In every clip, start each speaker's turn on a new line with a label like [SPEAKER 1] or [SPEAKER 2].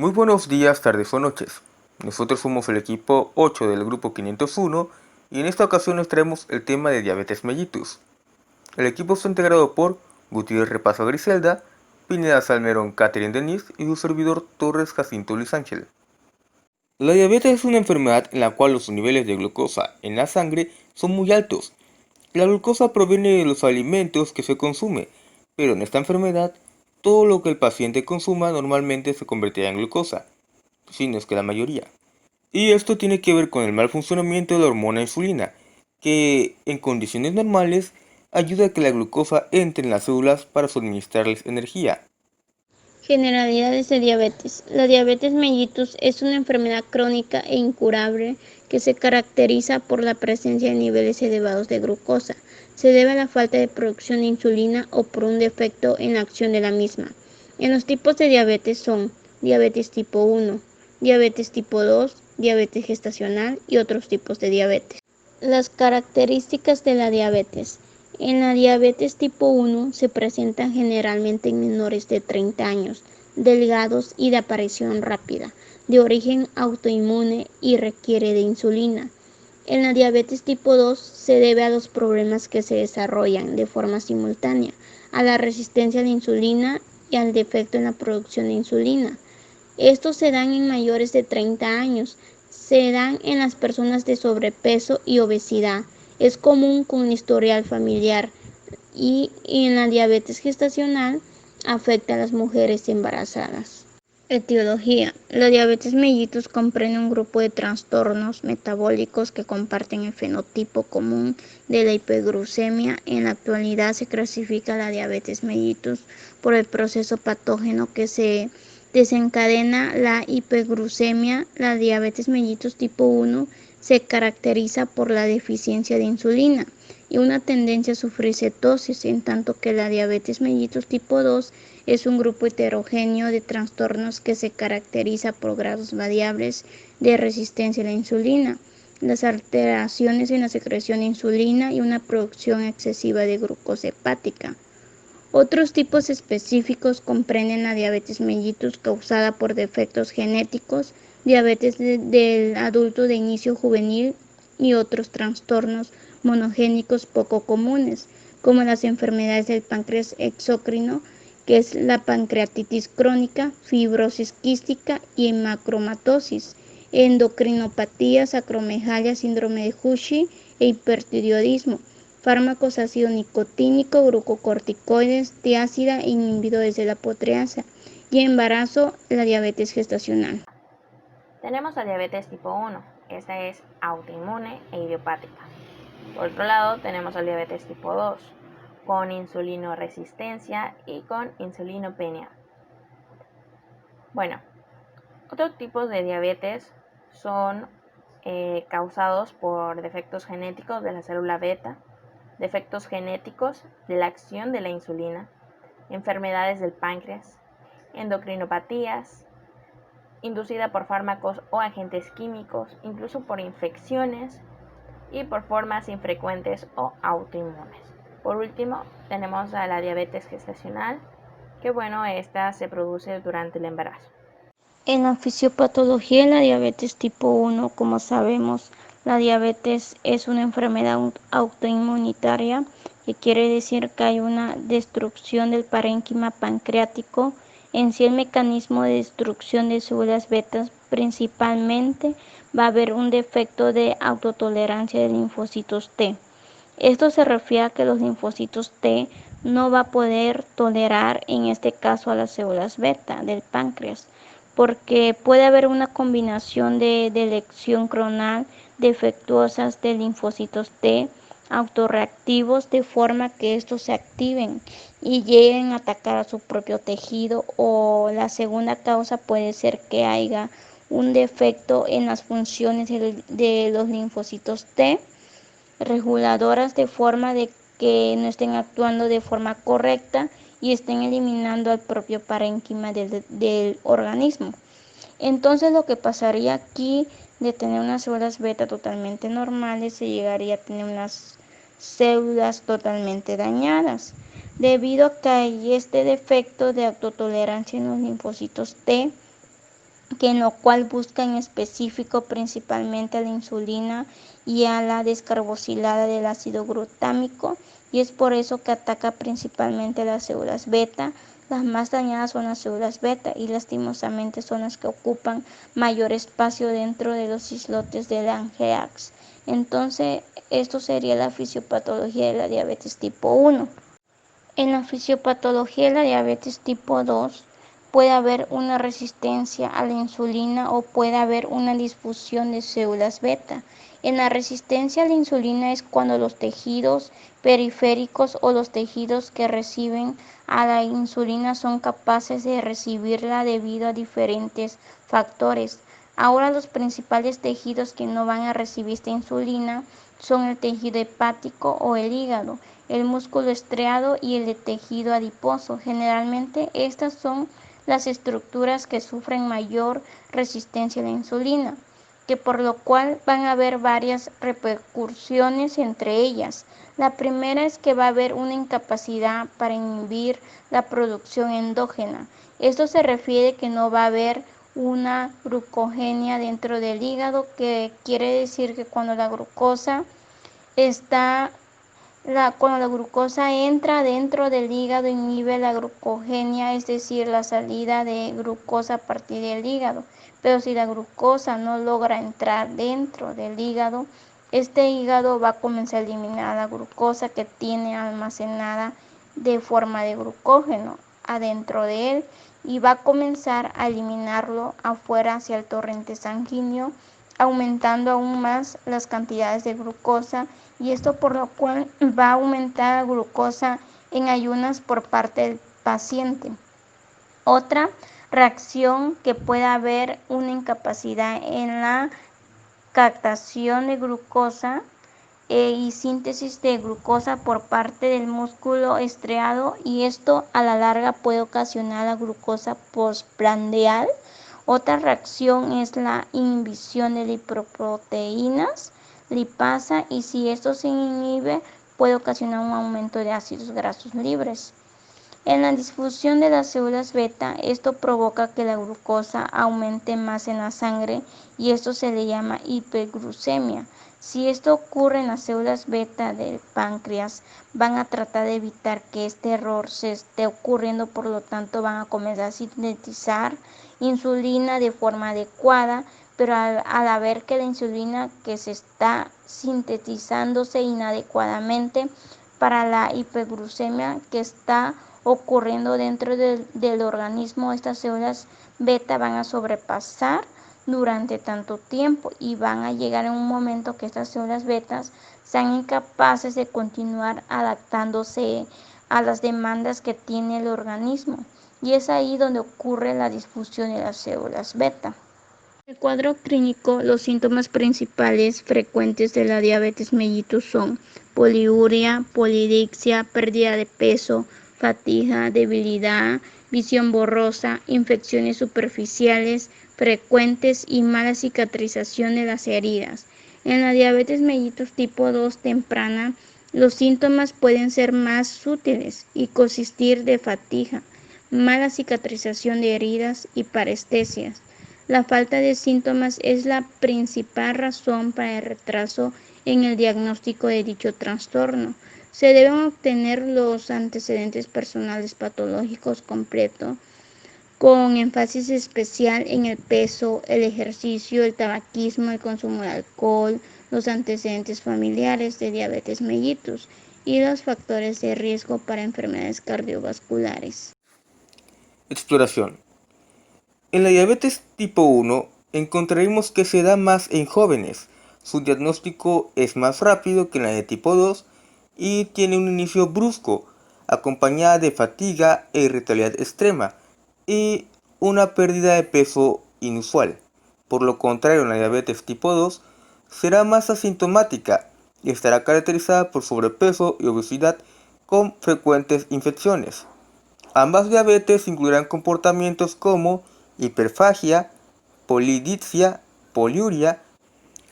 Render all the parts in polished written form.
[SPEAKER 1] Muy buenos días, tardes o noches. Nosotros somos el equipo 8 del grupo 501 y en esta ocasión nos traemos el tema de diabetes mellitus. El equipo está integrado por Gutiérrez Repaso Griselda, Pineda Salmerón Catherine Denise y su servidor Torres Jacinto Luis Ángel. La diabetes es una enfermedad en la cual los niveles de glucosa en la sangre son muy altos. La glucosa proviene de los alimentos que se consume, pero en esta enfermedad todo lo que el paciente consuma normalmente se convertirá en glucosa, si no es que la mayoría. Y esto tiene que ver con el mal funcionamiento de la hormona insulina, que en condiciones normales ayuda a que la glucosa entre en las células para suministrarles energía.
[SPEAKER 2] Generalidades de diabetes. La diabetes mellitus es una enfermedad crónica e incurable que se caracteriza por la presencia de niveles elevados de glucosa. Se debe a la falta de producción de insulina o por un defecto en la acción de la misma. En los tipos de diabetes son diabetes tipo 1, diabetes tipo 2, diabetes gestacional y otros tipos de diabetes. Las características de la diabetes. En la diabetes tipo 1 se presentan generalmente en menores de 30 años, delgados y de aparición rápida, de origen autoinmune y requiere de insulina. En la diabetes tipo 2 se debe a los problemas que se desarrollan de forma simultánea, a la resistencia a la insulina y al defecto en la producción de insulina. Estos se dan en mayores de 30 años, se dan en las personas de sobrepeso y obesidad. Es común con un historial familiar y en la diabetes gestacional afecta a las mujeres embarazadas. Etiología. La diabetes mellitus comprende un grupo de trastornos metabólicos que comparten el fenotipo común de la hiperglucemia. En la actualidad se clasifica la diabetes mellitus por el proceso patógeno que se desencadena la hiperglucemia. La diabetes mellitus tipo 1 se caracteriza por la deficiencia de insulina y una tendencia a sufrir cetosis, en tanto que la diabetes mellitus tipo 2 es un grupo heterogéneo de trastornos que se caracteriza por grados variables de resistencia a la insulina, las alteraciones en la secreción de insulina y una producción excesiva de glucosa hepática. Otros tipos específicos comprenden la diabetes mellitus causada por defectos genéticos, diabetes del adulto de inicio juvenil y otros trastornos monogénicos poco comunes, como las enfermedades del páncreas exócrino, que es la pancreatitis crónica, fibrosis quística y hemacromatosis, endocrinopatías, acromegalia, síndrome de Cushing e hipertiroidismo. Fármacos ácido nicotínico, glucocorticoides, tiazida e inhibidores de la proteasa y embarazo, la diabetes gestacional.
[SPEAKER 3] Tenemos la diabetes tipo 1, esta es autoinmune e idiopática. Por otro lado, tenemos la diabetes tipo 2, con insulinoresistencia y con insulinopenia. Bueno, otros tipos de diabetes son causados por defectos genéticos de la célula beta, defectos genéticos de la acción de la insulina, enfermedades del páncreas, endocrinopatías, inducida por fármacos o agentes químicos, incluso por infecciones y por formas infrecuentes o autoinmunes. Por último, tenemos a la diabetes gestacional, que esta se produce durante el embarazo.
[SPEAKER 2] En la fisiopatología de la diabetes tipo 1, como sabemos, la diabetes es una enfermedad autoinmunitaria, que quiere decir que hay una destrucción del parénquima pancreático. En sí, el mecanismo de destrucción de células betas principalmente va a haber un defecto de autotolerancia de linfocitos T. Esto se refiere a que los linfocitos T no va a poder tolerar en este caso a las células beta del páncreas, porque puede haber una combinación de lección clonal defectuosas de linfocitos T autorreactivos, de forma que estos se activen y lleguen a atacar a su propio tejido, o la segunda causa puede ser que haya un defecto en las funciones de los linfocitos T reguladoras, de forma de que no estén actuando de forma correcta y estén eliminando al propio parénquima del organismo. Entonces, lo que pasaría aquí, de tener unas células beta totalmente normales, se llegaría a tener unas células totalmente dañadas, debido a que hay este defecto de autotolerancia en los linfocitos T. que en lo cual busca en específico principalmente a la insulina y a la descarboxilada del ácido glutámico, y es por eso que ataca principalmente las células beta. Las más dañadas son las células beta y lastimosamente son las que ocupan mayor espacio dentro de los islotes de Langerhans. Entonces, esto sería la fisiopatología de la diabetes tipo 1. En la fisiopatología de la diabetes tipo 2 puede haber una resistencia a la insulina o puede haber una disfunción de células beta. En la resistencia a la insulina es cuando los tejidos periféricos o los tejidos que reciben a la insulina son capaces de recibirla debido a diferentes factores. Ahora los principales tejidos que no van a recibir esta insulina son el tejido hepático o el hígado, el músculo estriado y el de tejido adiposo. Generalmente estas son las estructuras que sufren mayor resistencia a la insulina, que por lo cual van a haber varias repercusiones entre ellas. La primera es que va a haber una incapacidad para inhibir la producción endógena. Esto se refiere que no va a haber una glucogenia dentro del hígado, que quiere decir que cuando la glucosa entra dentro del hígado, inhibe la glucogenia, es decir, la salida de glucosa a partir del hígado. Pero si la glucosa no logra entrar dentro del hígado, este hígado va a comenzar a eliminar la glucosa que tiene almacenada de forma de glucógeno adentro de él, y va a comenzar a eliminarlo afuera hacia el torrente sanguíneo, aumentando aún más las cantidades de glucosa, y esto por lo cual va a aumentar la glucosa en ayunas por parte del paciente. Otra reacción que puede haber una incapacidad en la captación de glucosa y síntesis de glucosa por parte del músculo estriado, y esto a la larga puede ocasionar la glucosa postprandial. Otra reacción es la inhibición de lipoproteínas lipasa, y si esto se inhibe puede ocasionar un aumento de ácidos grasos libres. En la disfunción de las células beta, esto provoca que la glucosa aumente más en la sangre, y esto se le llama hiperglucemia. Si esto ocurre en las células beta del páncreas, van a tratar de evitar que este error se esté ocurriendo, por lo tanto van a comenzar a sintetizar insulina de forma adecuada, pero al ver que la insulina que se está sintetizándose inadecuadamente para la hiperglucemia que está ocurriendo dentro del organismo, estas células beta van a sobrepasar durante tanto tiempo y van a llegar en un momento que estas células betas sean incapaces de continuar adaptándose a las demandas que tiene el organismo, y es ahí donde ocurre la disfunción de las células beta. En el cuadro clínico, los síntomas principales frecuentes de la diabetes mellitus son poliuria, polidipsia, pérdida de peso, fatiga, debilidad, visión borrosa, infecciones superficiales frecuentes y mala cicatrización de las heridas. En la diabetes mellitus tipo 2 temprana, los síntomas pueden ser más sutiles y consistir de fatiga, mala cicatrización de heridas y parestesias. La falta de síntomas es la principal razón para el retraso en el diagnóstico de dicho trastorno. Se deben obtener los antecedentes personales patológicos completos, con énfasis especial en el peso, el ejercicio, el tabaquismo, el consumo de alcohol, los antecedentes familiares de diabetes mellitus y los factores de riesgo para enfermedades cardiovasculares.
[SPEAKER 1] Exploración. En la diabetes tipo 1 encontraremos que se da más en jóvenes. Su diagnóstico es más rápido que en la de tipo 2 y tiene un inicio brusco, acompañada de fatiga e irritabilidad extrema y una pérdida de peso inusual. Por lo contrario, en la diabetes tipo 2 será más asintomática y estará caracterizada por sobrepeso y obesidad con frecuentes infecciones. Ambas diabetes incluirán comportamientos como hiperfagia, polidipsia, poliuria,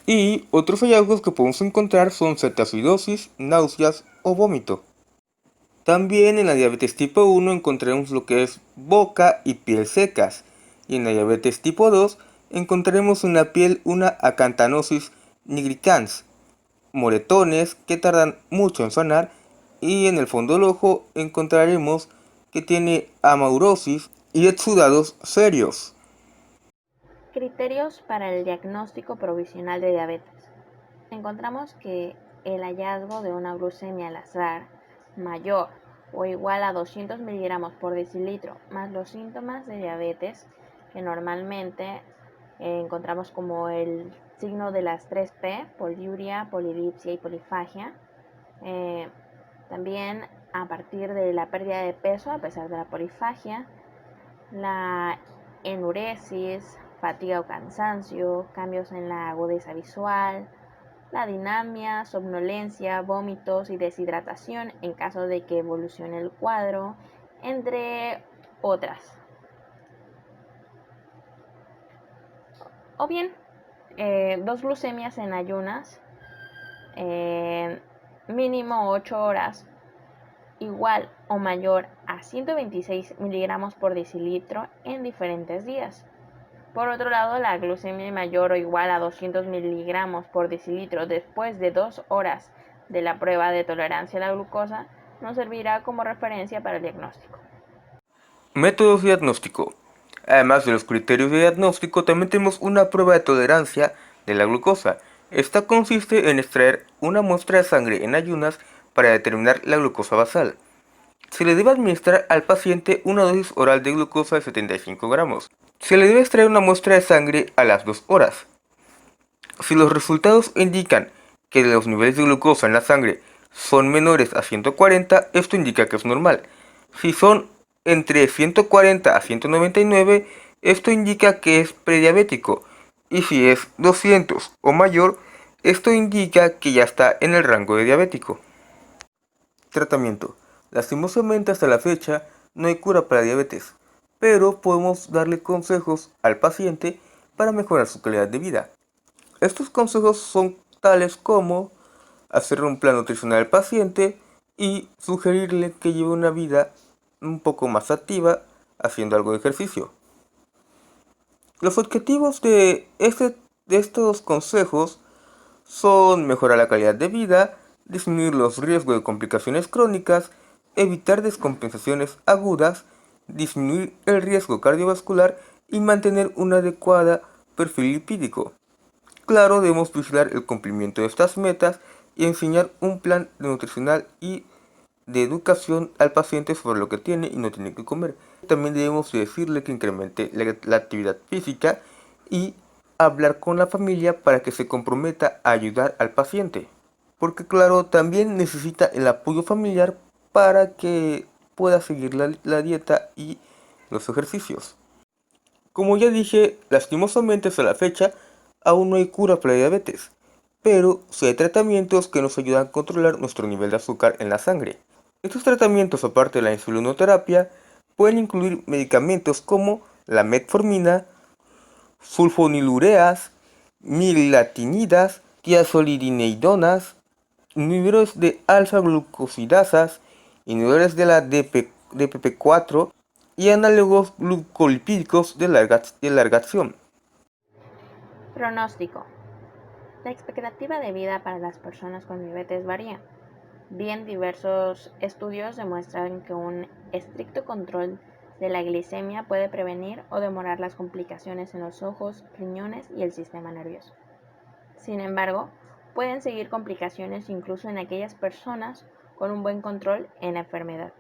[SPEAKER 1] y otros hallazgos que podemos encontrar son cetoacidosis, náuseas o vómito. También en la diabetes tipo 1 encontraremos lo que es boca y piel secas, y en la diabetes tipo 2 encontraremos en la piel una acantanosis nigricans, moretones que tardan mucho en sanar, y en el fondo del ojo encontraremos que tiene amaurosis y exudados serios.
[SPEAKER 3] Criterios para el diagnóstico provisional de diabetes. Encontramos que el hallazgo de una glucemia al azar mayor o igual a 200 miligramos por decilitro más los síntomas de diabetes que normalmente encontramos como el signo de las 3P, poliuria, polidipsia y polifagia. También a partir de la pérdida de peso a pesar de la polifagia, la enuresis, fatiga o cansancio, cambios en la agudeza visual, la dinamia, somnolencia, vómitos y deshidratación en caso de que evolucione el cuadro, entre otras. O bien, 2 glucemias en ayunas, mínimo 8 horas, igual o mayor a 126 miligramos por decilitro en diferentes días. Por otro lado, la glucemia mayor o igual a 200 miligramos por decilitro después de 2 horas de la prueba de tolerancia a la glucosa nos servirá como referencia para el diagnóstico.
[SPEAKER 1] Métodos de diagnóstico. Además de los criterios de diagnóstico, también tenemos una prueba de tolerancia de la glucosa. Esta consiste en extraer una muestra de sangre en ayunas para determinar la glucosa basal. Se le debe administrar al paciente una dosis oral de glucosa de 75 gramos. Se le debe extraer una muestra de sangre a las 2 horas. Si los resultados indican que los niveles de glucosa en la sangre son menores a 140, esto indica que es normal. Si son entre 140 a 199, esto indica que es prediabético. Y si es 200 o mayor, esto indica que ya está en el rango de diabético. Tratamiento. Lastimosamente hasta la fecha no hay cura para diabetes, pero podemos darle consejos al paciente para mejorar su calidad de vida. Estos consejos son tales como hacer un plan nutricional al paciente y sugerirle que lleve una vida un poco más activa haciendo algo de ejercicio. Los objetivos de estos consejos son mejorar la calidad de vida, disminuir los riesgos de complicaciones crónicas, evitar descompensaciones agudas, disminuir el riesgo cardiovascular y mantener un adecuado perfil lipídico. Claro, debemos vigilar el cumplimiento de estas metas y enseñar un plan nutricional y de educación al paciente sobre lo que tiene y no tiene que comer. También debemos decirle que incremente la actividad física y hablar con la familia para que se comprometa a ayudar al paciente. Porque claro, también necesita el apoyo familiar para que pueda seguir la dieta y los ejercicios. Como ya dije, lastimosamente hasta la fecha aún no hay cura para la diabetes, pero sí hay tratamientos que nos ayudan a controlar nuestro nivel de azúcar en la sangre. Estos tratamientos, aparte de la insulinoterapia, pueden incluir medicamentos como la metformina, sulfonilureas, milatinidas, tiazolidineidonas, inhibidores de alfa-glucosidasas, inhibidores de la DPP4 y análogos glucolipídicos de larga acción.
[SPEAKER 3] Pronóstico. La expectativa de vida para las personas con diabetes varía. Bien, diversos estudios demuestran que un estricto control de la glicemia puede prevenir o demorar las complicaciones en los ojos, riñones y el sistema nervioso. Sin embargo, pueden seguir complicaciones incluso en aquellas personas con un buen control en la enfermedad.